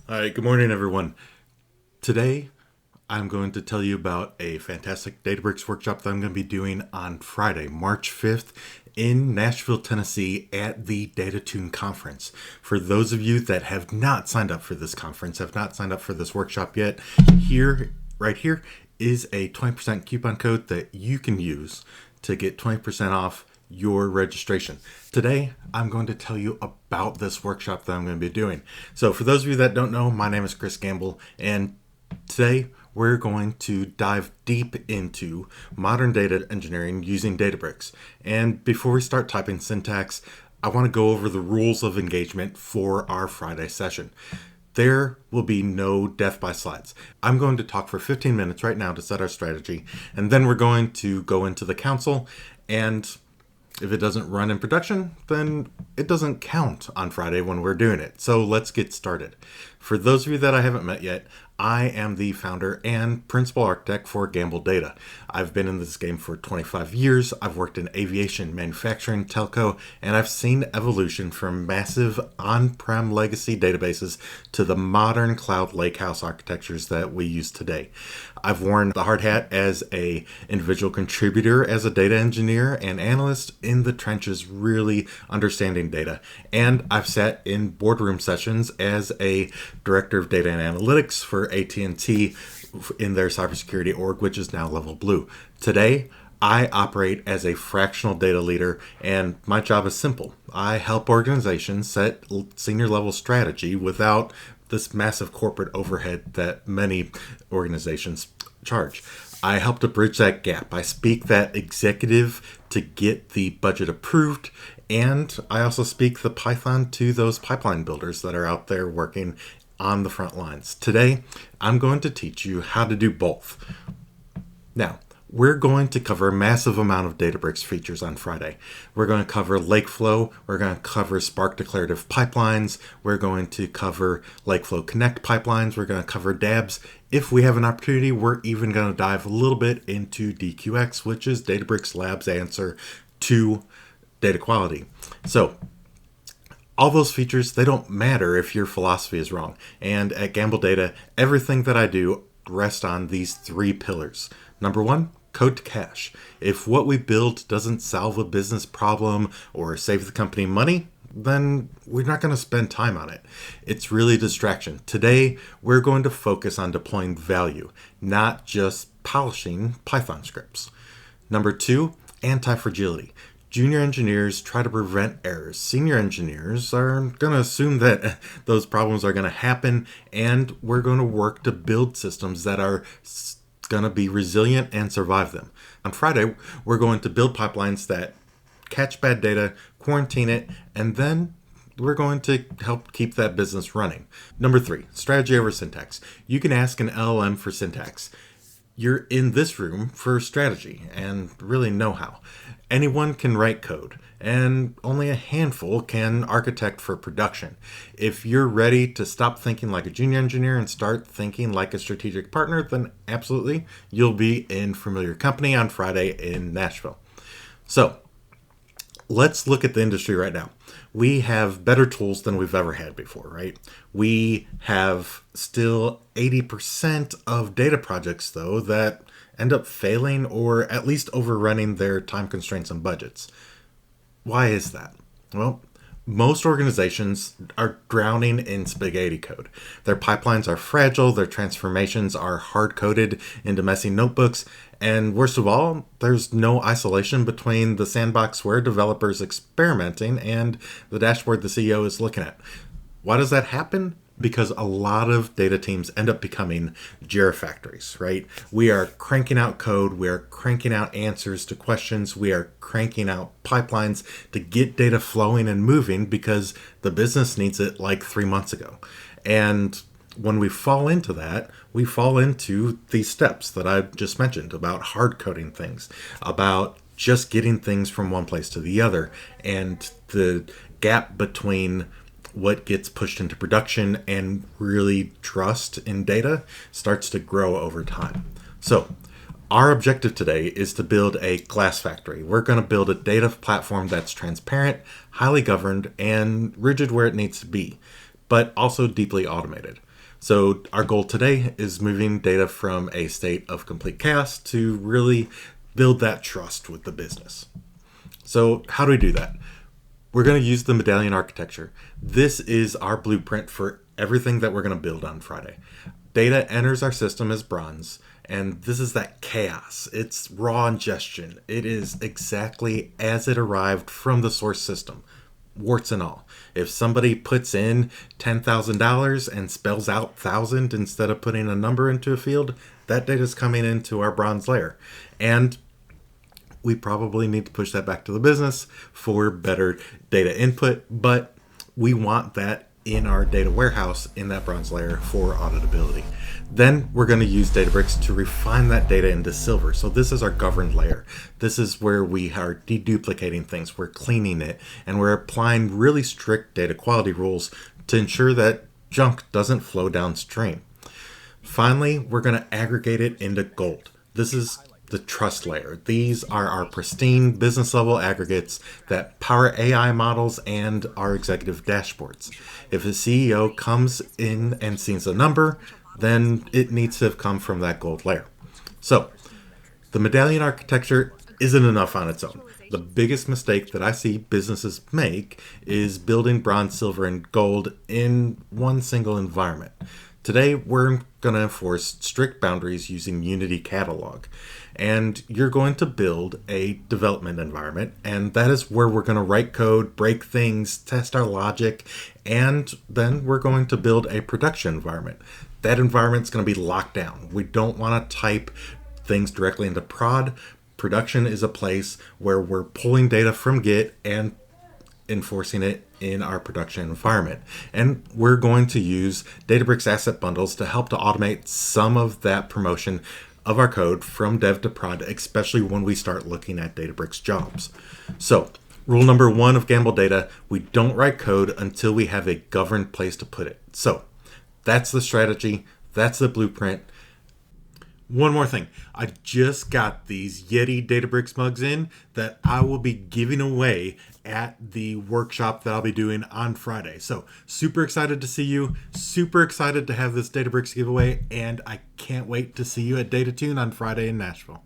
All right, good morning, everyone. Today, I'm going to tell you about a fantastic Databricks workshop that I'm going to be doing on Friday, March 5th in Nashville, Tennessee at the DataTune conference. For those of you that have not signed up for this conference, have not signed up for this workshop yet, right here, is a 20% coupon code that you can use to get 20% off your registration. Today, I'm going to tell you about this workshop that I'm going to be doing. So for those of you that don't know, my name is Chris Gambill, and today we're going to dive deep into modern data engineering using Databricks. And before we start typing syntax, I want to go over the rules of engagement for our Friday session. There will be no death by slides. I'm going to talk for 15 minutes right now to set our strategy, and then we're going to go into the council, and if it doesn't run in production, then it doesn't count on Friday when we're doing it. So let's get started. For those of you that I haven't met yet, I am the founder and principal architect for Gambill Data. I've been in this game for 25 years. I've worked in aviation, manufacturing, telco, and I've seen evolution from massive on-prem legacy databases to the modern cloud lakehouse architectures that we use today. I've worn the hard hat as an individual contributor, as a data engineer and analyst in the trenches, really understanding data. And I've sat in boardroom sessions as a director of data and analytics for AT&T in their cybersecurity org, which is now Level Blue. Today, I operate as a fractional data leader, and my job is simple. I help organizations set senior level strategy without this massive corporate overhead that many organizations charge. I help to bridge that gap. I speak that executive to get the budget approved, and I also speak the Python to those pipeline builders that are out there working on the front lines. Today, I'm going to teach you how to do both. Now, we're going to cover a massive amount of Databricks features on Friday. We're going to cover LakeFlow. We're going to cover Spark Declarative pipelines. We're going to cover LakeFlow Connect pipelines. We're going to cover DABs. If we have an opportunity, we're even going to dive a little bit into DQX, which is Databricks Lab's answer to data quality. So, all those features, they don't matter if your philosophy is wrong. And at Gambill Data, everything that I do rests on these three pillars. Number one, code to cash. If what we build doesn't solve a business problem or save the company money, then we're not going to spend time on it. It's really a distraction. Today, we're going to focus on deploying value, not just polishing Python scripts. Number two, anti-fragility. Junior engineers try to prevent errors. Senior engineers are going to assume that those problems are going to happen, and we're going to work to build systems that are going to be resilient and survive them. On Friday, we're going to build pipelines that catch bad data, quarantine it, and then we're going to help keep that business running. Number three, strategy over syntax. You can ask an LLM for syntax. You're in this room for strategy and really know-how. Anyone can write code, and only a handful can architect for production. If you're ready to stop thinking like a junior engineer and start thinking like a strategic partner, then absolutely, you'll be in familiar company on Friday in Nashville. So, let's look at the industry right now. We have better tools than we've ever had before, right? We have still 80% of data projects, though, that end up failing or at least overrunning their time constraints and budgets. Why is that? Well, most organizations are drowning in spaghetti code. Their pipelines are fragile, their transformations are hard-coded into messy notebooks, and worst of all, there's no isolation between the sandbox where developers experimenting and the dashboard the CEO is looking at. Why does that happen? Because a lot of data teams end up becoming Jira factories, right? We are cranking out code, we are cranking out answers to questions, we are cranking out pipelines to get data flowing and moving because the business needs it like 3 months ago. And when we fall into that, we fall into these steps that I just mentioned about hard coding things, about just getting things from one place to the other, and the gap between what gets pushed into production and really trust in data starts to grow over time. So our objective today is to build a glass factory. We're going to build a data platform that's transparent, highly governed, and rigid where it needs to be, but also deeply automated. So our goal today is moving data from a state of complete chaos to really build that trust with the business. So how do we do that? We're going to use the Medallion architecture. This is our blueprint for everything that we're going to build on Friday. Data enters our system as bronze, and this is that chaos. It's raw ingestion. It is exactly as it arrived from the source system, warts and all. If somebody puts in $10,000 and spells out 1,000 instead of putting a number into a field, that data is coming into our bronze layer. And we probably need to push that back to the business for better data input, but we want that in our data warehouse in that bronze layer for auditability. Then we're going to use Databricks to refine that data into silver. So this is our governed layer. This is where we are deduplicating things, we're cleaning it, and we're applying really strict data quality rules to ensure that junk doesn't flow downstream. Finally, we're going to aggregate it into gold. This is the trust layer. These are our pristine business level aggregates that power AI models and our executive dashboards. If a CEO comes in and sees a number, then it needs to have come from that gold layer. So the Medallion architecture isn't enough on its own. The biggest mistake that I see businesses make is building bronze, silver, and gold in one single environment. Today, we're going to enforce strict boundaries using Unity Catalog. And you're going to build a development environment, and that is where we're going to write code, break things, test our logic, and then we're going to build a production environment. That environment's going to be locked down. We don't want to type things directly into prod. Production is a place where we're pulling data from Git and enforcing it in our production environment. And we're going to use Databricks asset bundles to help to automate some of that promotion of our code from dev to prod, especially when we start looking at Databricks jobs. So rule number 1 of Gambill data, we don't write code until we have a governed place to put it. So that's the strategy. That's the blueprint. One more thing. I just got these Yeti Databricks mugs in that I will be giving away at the workshop that I'll be doing on Friday. So super excited to see you. Super excited to have this Databricks giveaway. And I can't wait to see you at DataTune on Friday in Nashville.